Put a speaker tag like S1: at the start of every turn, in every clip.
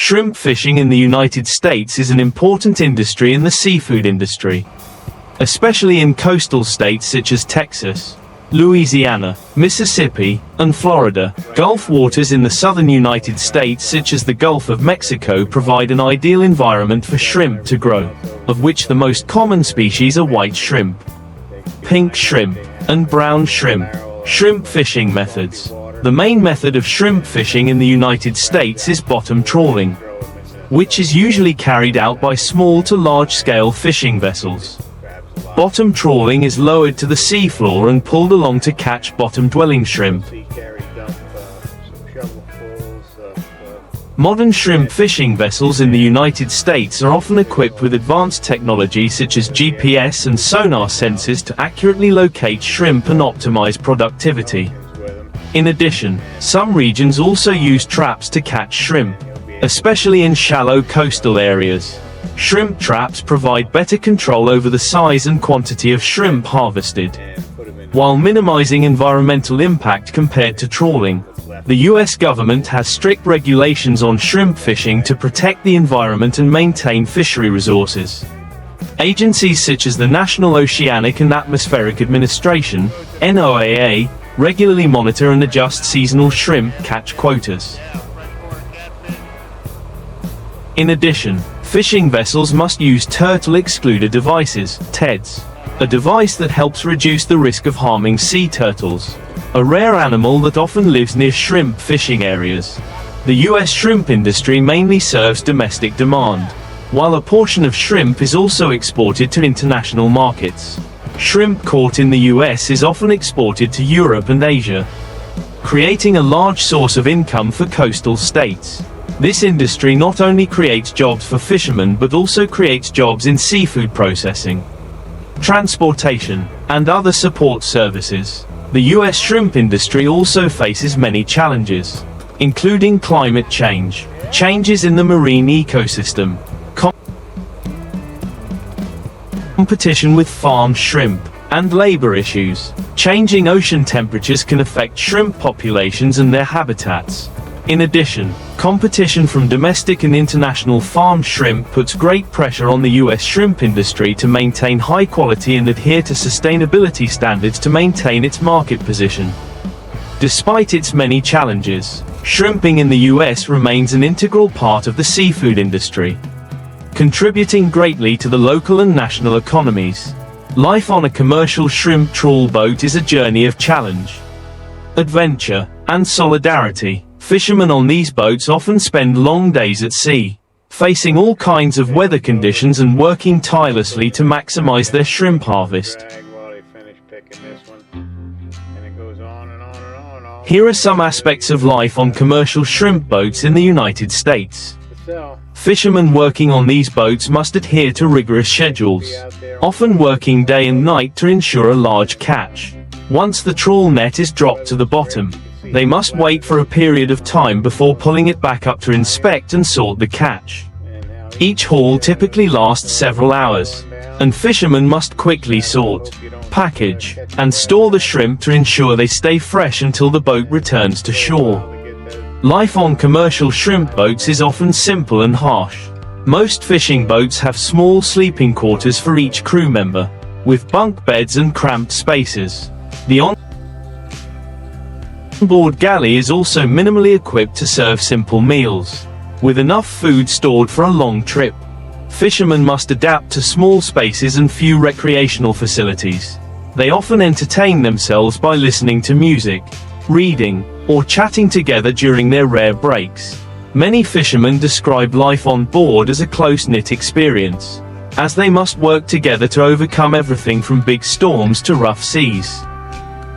S1: Shrimp fishing in the United States is an important industry in the seafood industry, especially in coastal states such as Texas, Louisiana, Mississippi, and Florida. Gulf waters in the southern United States such as the Gulf of Mexico provide an ideal environment for shrimp to grow, of which the most common species are white shrimp, pink shrimp, and brown shrimp. Shrimp fishing methods. The main method of shrimp fishing in the United States is bottom trawling, which is usually carried out by small to large-scale fishing vessels. Bottom trawling is lowered to the seafloor and pulled along to catch bottom-dwelling shrimp. Modern shrimp fishing vessels in the United States are often equipped with advanced technology such as GPS and sonar sensors to accurately locate shrimp and optimize productivity. In addition, some regions also use traps to catch shrimp, especially in shallow coastal areas. Shrimp traps provide better control over the size and quantity of shrimp harvested, while minimizing environmental impact compared to trawling. The U.S. government has strict regulations on shrimp fishing to protect the environment and maintain fishery resources. Agencies such as the National Oceanic and Atmospheric Administration, NOAA, regularly monitor and adjust seasonal shrimp catch quotas. In addition, fishing vessels must use turtle excluder devices, TEDs, a device that helps reduce the risk of harming sea turtles, a rare animal that often lives near shrimp fishing areas. The U.S. shrimp industry mainly serves domestic demand, while a portion of shrimp is also exported to international markets. Shrimp caught in the U.S. is often exported to Europe and Asia, creating a large source of income for coastal states. This industry not only creates jobs for fishermen but also creates jobs in seafood processing, transportation, and other support services. The U.S. shrimp industry also faces many challenges, including climate change, changes in the marine ecosystem, competition with farmed shrimp, and labor issues. Changing ocean temperatures can affect shrimp populations and their habitats. In addition, competition from domestic and international farmed shrimp puts great pressure on the U.S. shrimp industry to maintain high quality and adhere to sustainability standards to maintain its market position. Despite its many challenges, shrimping in the U.S. remains an integral part of the seafood industry, contributing greatly to the local and national economies. Life on a commercial shrimp trawl boat is a journey of challenge, adventure, and solidarity. Fishermen on these boats often spend long days at sea, facing all kinds of weather conditions and working tirelessly to maximize their shrimp harvest. Here are some aspects of life on commercial shrimp boats in the United States. Fishermen working on these boats must adhere to rigorous schedules, often working day and night to ensure a large catch. Once the trawl net is dropped to the bottom, they must wait for a period of time before pulling it back up to inspect and sort the catch. Each haul typically lasts several hours, and fishermen must quickly sort, package, and store the shrimp to ensure they stay fresh until the boat returns to shore. Life on commercial shrimp boats is often simple and harsh. Most fishing boats have small sleeping quarters for each crew member, with bunk beds and cramped spaces. The on-board galley is also minimally equipped to serve simple meals, with enough food stored for a long trip. Fishermen must adapt to small spaces and few recreational facilities. They often entertain themselves by listening to music, reading, or chatting together during their rare breaks. Many fishermen describe life on board as a close-knit experience, as they must work together to overcome everything from big storms to rough seas.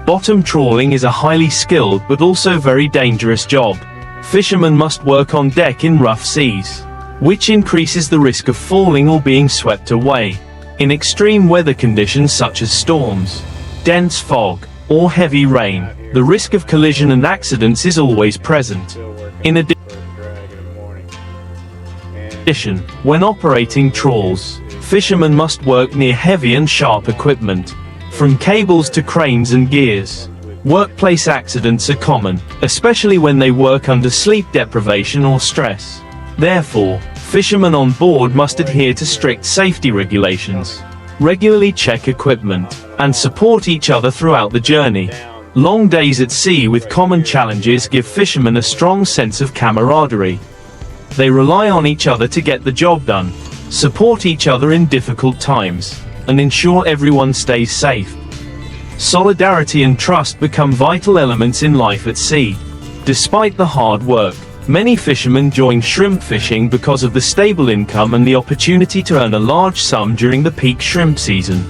S1: Bottom trawling is a highly skilled but also very dangerous job. Fishermen must work on deck in rough seas, which increases the risk of falling or being swept away. In extreme weather conditions such as storms, dense fog, or heavy rain, the risk of collision and accidents is always present. In addition, when operating trawls, fishermen must work near heavy and sharp equipment, from cables to cranes and gears. Workplace accidents are common, especially when they work under sleep deprivation or stress. Therefore, fishermen on board must adhere to strict safety regulations, regularly check equipment, and support each other throughout the journey. Long days at sea with common challenges give fishermen a strong sense of camaraderie. They rely on each other to get the job done, support each other in difficult times, and ensure everyone stays safe. Solidarity and trust become vital elements in life at sea. Despite the hard work, many fishermen join shrimp fishing because of the stable income and the opportunity to earn a large sum during the peak shrimp season.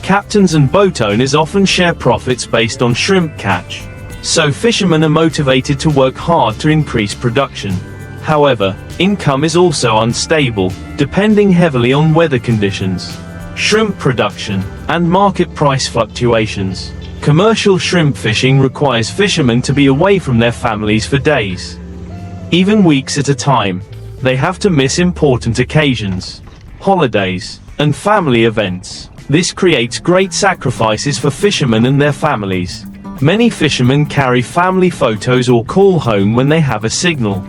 S1: Captains and boat owners often share profits based on shrimp catch, so fishermen are motivated to work hard to increase production. However, income is also unstable, depending heavily on weather conditions, shrimp production, and market price fluctuations. Commercial shrimp fishing requires fishermen to be away from their families for days, even weeks at a time. They have to miss important occasions, holidays, and family events. This creates great sacrifices for fishermen and their families. Many fishermen carry family photos or call home when they have a signal.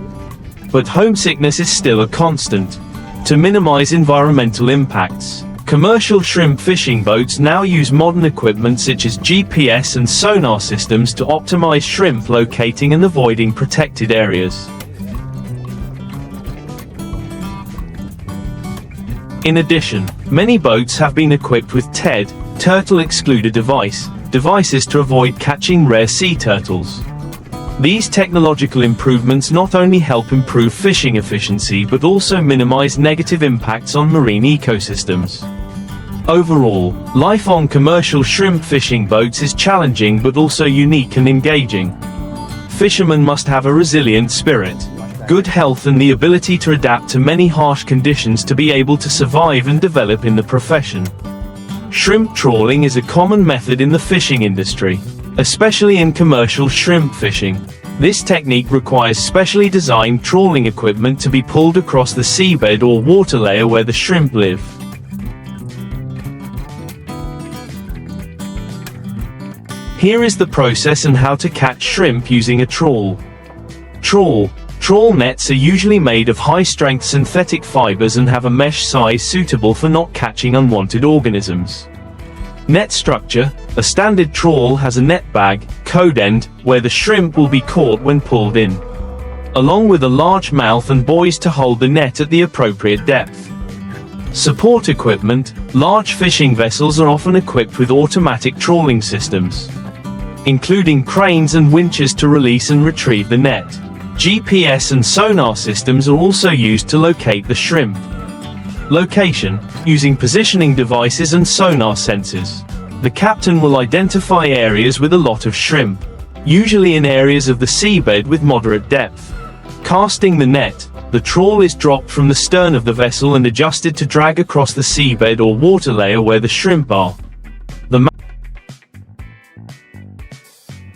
S1: But homesickness is still a constant. To minimize environmental impacts, commercial shrimp fishing boats now use modern equipment such as GPS and sonar systems to optimize shrimp locating and avoiding protected areas. In addition, many boats have been equipped with TED, turtle excluder devices to avoid catching rare sea turtles. These technological improvements not only help improve fishing efficiency but also minimize negative impacts on marine ecosystems. Overall, life on commercial shrimp fishing boats is challenging but also unique and engaging. Fishermen must have a resilient spirit, good health and the ability to adapt to many harsh conditions to be able to survive and develop in the profession. Shrimp trawling is a common method in the fishing industry, especially in commercial shrimp fishing. This technique requires specially designed trawling equipment to be pulled across the seabed or water layer where the shrimp live. Here is the process and how to catch shrimp using a trawl. Trawl nets are usually made of high-strength synthetic fibers and have a mesh size suitable for not catching unwanted organisms. Net structure: a standard trawl has a net bag, code end, where the shrimp will be caught when pulled in, along with a large mouth and buoys to hold the net at the appropriate depth. Support equipment: large fishing vessels are often equipped with automatic trawling systems, including cranes and winches to release and retrieve the net. GPS and sonar systems are also used to locate the shrimp. Location: using positioning devices and sonar sensors, the captain will identify areas with a lot of shrimp, usually in areas of the seabed with moderate depth. Casting the net: the trawl is dropped from the stern of the vessel and adjusted to drag across the seabed or water layer where the shrimp are. The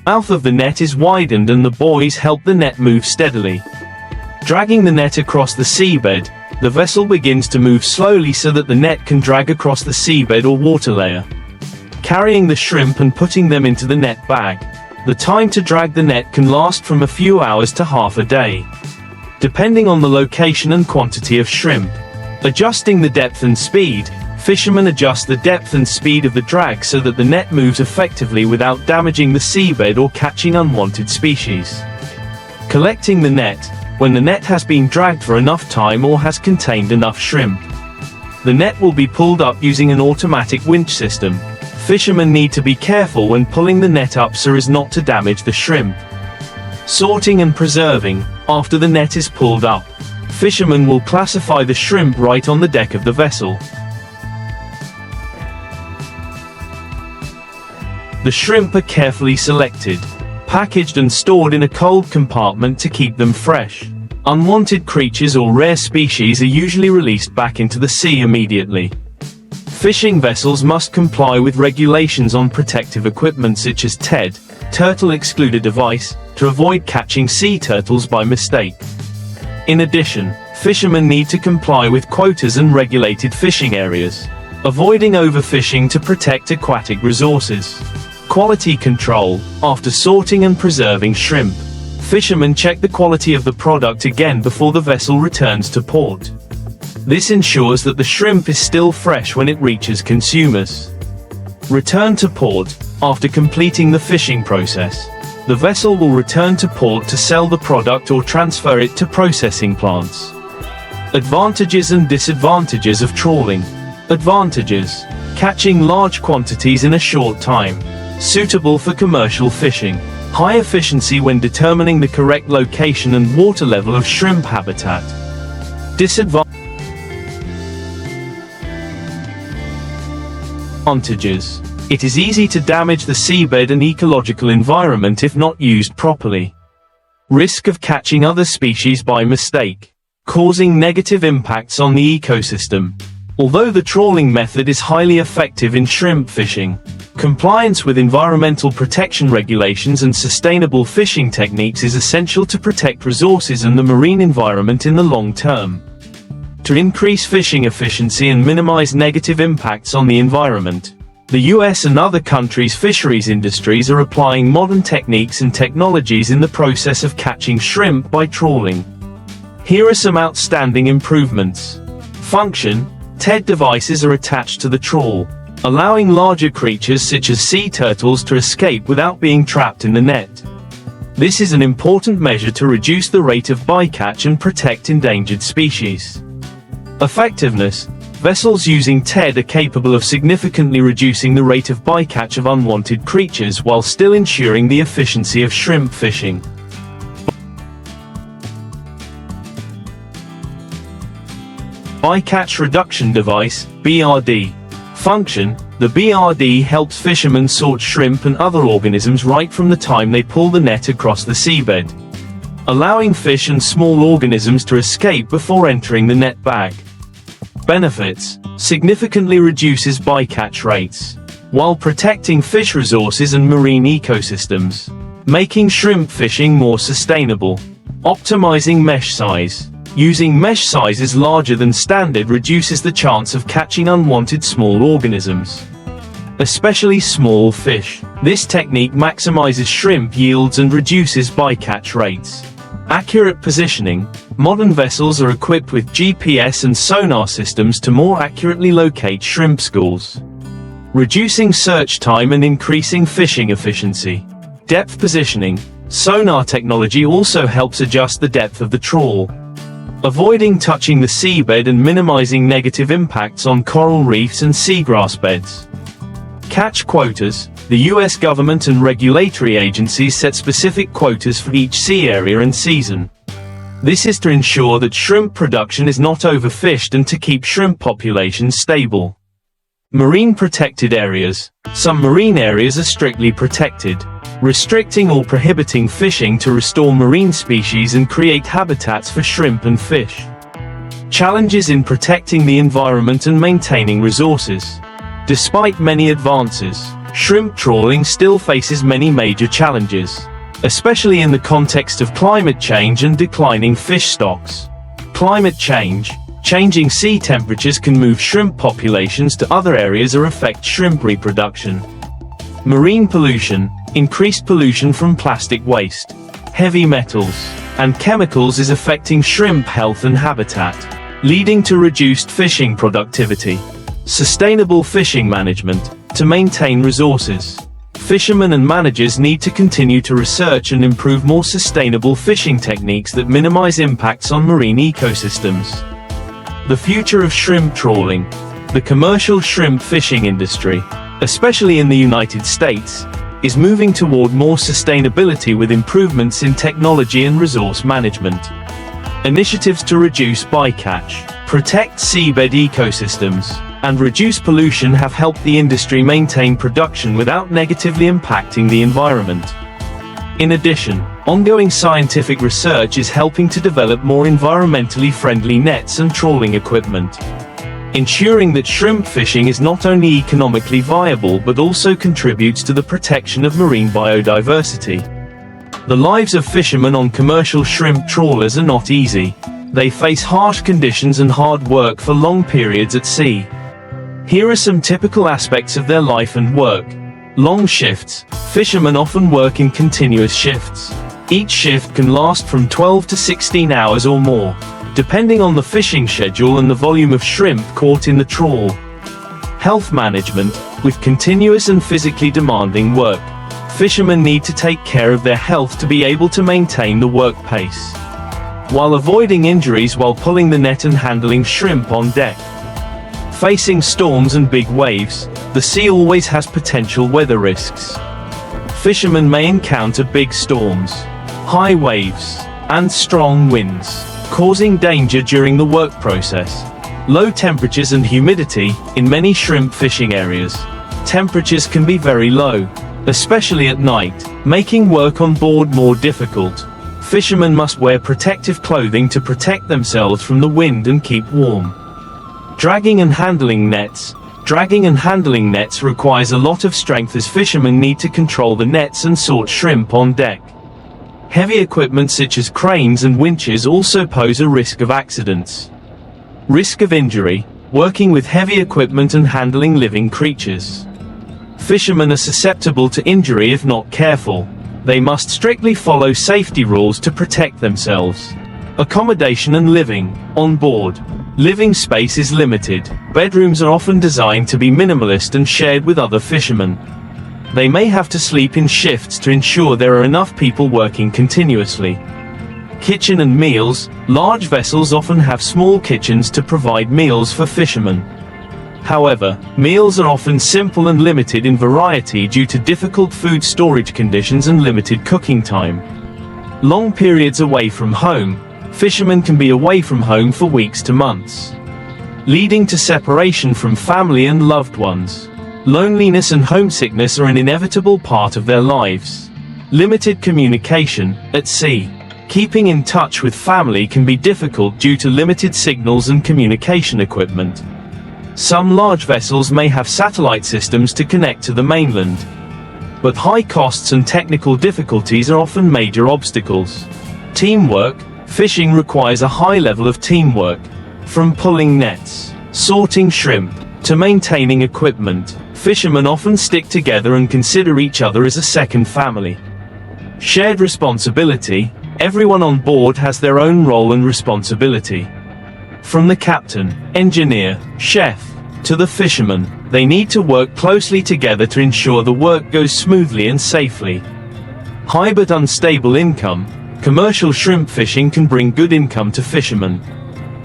S1: mouth of the net is widened and the buoys help the net move steadily. Dragging the net across the seabed, the vessel begins to move slowly so that the net can drag across the seabed or water layer, carrying the shrimp and putting them into the net bag. The time to drag the net can last from a few hours to half a day, depending on the location and quantity of shrimp. Adjusting the depth and speed: fishermen adjust the depth and speed of the drag so that the net moves effectively without damaging the seabed or catching unwanted species. Collecting the net: when the net has been dragged for enough time or has contained enough shrimp, the net will be pulled up using an automatic winch system. Fishermen need to be careful when pulling the net up so as not to damage the shrimp. Sorting and preserving: after the net is pulled up, fishermen will classify the shrimp right on the deck of the vessel. The shrimp are carefully selected, packaged and stored in a cold compartment to keep them fresh. Unwanted creatures or rare species are usually released back into the sea immediately. Fishing vessels must comply with regulations on protective equipment such as TED, turtle excluder device, to avoid catching sea turtles by mistake. In addition, fishermen need to comply with quotas and regulated fishing areas, avoiding overfishing to protect aquatic resources. Quality control: after sorting and preserving shrimp, Fishermen check the quality of the product again before the vessel returns to port. This ensures that the shrimp is still fresh when it reaches consumers. Return to port. After completing the fishing process, the vessel will return to port to sell the product or transfer it to processing plants. Advantages and disadvantages of trawling. Advantages: catching large quantities in a short time. Suitable for commercial fishing. High efficiency when determining the correct location and water level of shrimp habitat. Disadvantages: it is easy to damage the seabed and ecological environment if not used properly. Risk of catching other species by mistake, causing negative impacts on the ecosystem. Although the trawling method is highly effective in shrimp fishing, compliance with environmental protection regulations and sustainable fishing techniques is essential to protect resources and the marine environment in the long term. To increase fishing efficiency and minimize negative impacts on the environment, the US and other countries' fisheries industries are applying modern techniques and technologies in the process of catching shrimp by trawling. Here are some outstanding improvements. Function: TED devices are attached to the trawl, allowing larger creatures such as sea turtles to escape without being trapped in the net. This is an important measure to reduce the rate of bycatch and protect endangered species. Effectiveness: vessels using TED are capable of significantly reducing the rate of bycatch of unwanted creatures while still ensuring the efficiency of shrimp fishing. Bycatch Reduction Device, BRD. Function: the BRD helps fishermen sort shrimp and other organisms right from the time they pull the net across the seabed, allowing fish and small organisms to escape before entering the net bag. Benefits: significantly reduces bycatch rates, while protecting fish resources and marine ecosystems, making shrimp fishing more sustainable. Optimizing mesh size. Using mesh sizes larger than standard reduces the chance of catching unwanted small organisms, especially small fish. This technique maximizes shrimp yields and reduces bycatch rates. Accurate positioning. Modern vessels are equipped with GPS and sonar systems to more accurately locate shrimp schools, reducing search time and increasing fishing efficiency. Depth positioning. Sonar technology also helps adjust the depth of the trawl, avoiding touching the seabed and minimizing negative impacts on coral reefs and seagrass beds. Catch quotas. The US government and regulatory agencies set specific quotas for each sea area and season. This is to ensure that shrimp production is not overfished and to keep shrimp populations stable. Marine protected areas. Some marine areas are strictly protected, restricting or prohibiting fishing to restore marine species and create habitats for shrimp and fish. Challenges in protecting the environment and maintaining resources. Despite many advances, shrimp trawling still faces many major challenges, especially in the context of climate change and declining fish stocks. Climate change. Changing sea temperatures can move shrimp populations to other areas or affect shrimp reproduction. Marine pollution. Increased pollution from plastic waste, heavy metals, and chemicals is affecting shrimp health and habitat, leading to reduced fishing productivity. Sustainable fishing management. To maintain resources, fishermen and managers need to continue to research and improve more sustainable fishing techniques that minimize impacts on marine ecosystems. The future of shrimp trawling. The commercial shrimp fishing industry, especially in the United States, is moving toward more sustainability with improvements in technology and resource management. Initiatives to reduce bycatch, protect seabed ecosystems, and reduce pollution have helped the industry maintain production without negatively impacting the environment. In addition, ongoing scientific research is helping to develop more environmentally friendly nets and trawling equipment, ensuring that shrimp fishing is not only economically viable but also contributes to the protection of marine biodiversity. The lives of fishermen on commercial shrimp trawlers are not easy. They face harsh conditions and hard work for long periods at sea. Here are some typical aspects of their life and work. Long shifts. Fishermen often work in continuous shifts, Each shift can last from 12 to 16 hours or more, depending on the fishing schedule and the volume of shrimp caught in the trawl. Health management. With continuous and physically demanding work, fishermen need to take care of their health to be able to maintain the work pace, while avoiding injuries while pulling the net and handling shrimp on deck. Facing storms and big waves, the sea always has potential weather risks. Fishermen may encounter big storms, high waves, and strong winds, causing danger during the work process. Low temperatures and humidity. In many shrimp fishing areas, temperatures can be very low, especially at night, making work on board more difficult. Fishermen must wear protective clothing to protect themselves from the wind and keep warm. Dragging and handling nets. Dragging and handling nets requires a lot of strength as fishermen need to control the nets and sort shrimp on deck. Heavy equipment such as cranes and winches also pose a risk of accidents. Risk of injury. Working with heavy equipment and handling living creatures, fishermen are susceptible to injury if not careful. They must strictly follow safety rules to protect themselves. Accommodation and living. On board, living space is limited. Bedrooms are often designed to be minimalist and shared with other fishermen. They may have to sleep in shifts to ensure there are enough people working continuously. Kitchen and meals. Large vessels often have small kitchens to provide meals for fishermen. However, meals are often simple and limited in variety due to difficult food storage conditions and limited cooking time. Long periods away from home. Fishermen can be away from home for weeks to months, leading to separation from family and loved ones. Loneliness and homesickness are an inevitable part of their lives. Limited communication. At sea, keeping in touch with family can be difficult due to limited signals and communication equipment. Some large vessels may have satellite systems to connect to the mainland, but high costs and technical difficulties are often major obstacles. Teamwork. Fishing requires a high level of teamwork, from pulling nets, sorting shrimp, to maintaining equipment. Fishermen often stick together and consider each other as a second family. Shared responsibility. Everyone on board has their own role and responsibility. From the captain, engineer, chef, to the fisherman, they need to work closely together to ensure the work goes smoothly and safely. High but unstable income. Commercial shrimp fishing can bring good income to fishermen,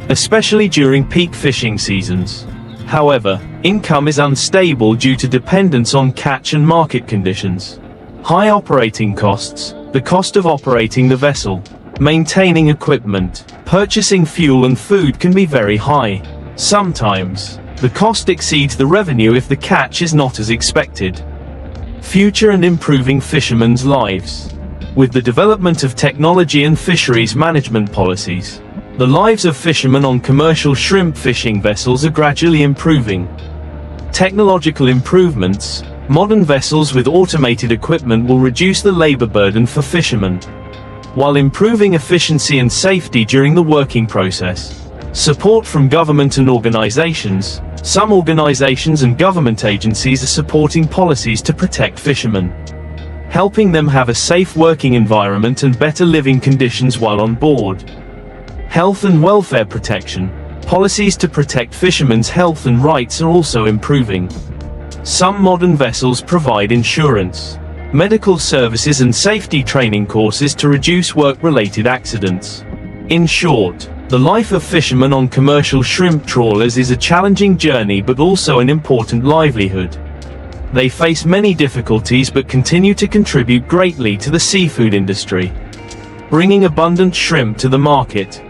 S1: especially during peak fishing seasons. However, income is unstable due to dependence on catch and market conditions. High operating costs. The cost of operating the vessel, maintaining equipment, purchasing fuel and food can be very high. Sometimes, the cost exceeds the revenue if the catch is not as expected. Future and improving fishermen's lives. With the development of technology and fisheries management policies, the lives of fishermen on commercial shrimp fishing vessels are gradually improving. Technological improvements. Modern vessels with automated equipment will reduce the labor burden for fishermen, while improving efficiency and safety during the working process. Support from government and organizations. Some organizations and government agencies are supporting policies to protect fishermen, helping them have a safe working environment and better living conditions while on board. Health and welfare protection. Policies to protect fishermen's health and rights are also improving. Some modern vessels provide insurance, medical services and safety training courses to reduce work-related accidents. In short, the life of fishermen on commercial shrimp trawlers is a challenging journey but also an important livelihood. They face many difficulties but continue to contribute greatly to the seafood industry, bringing abundant shrimp to the market.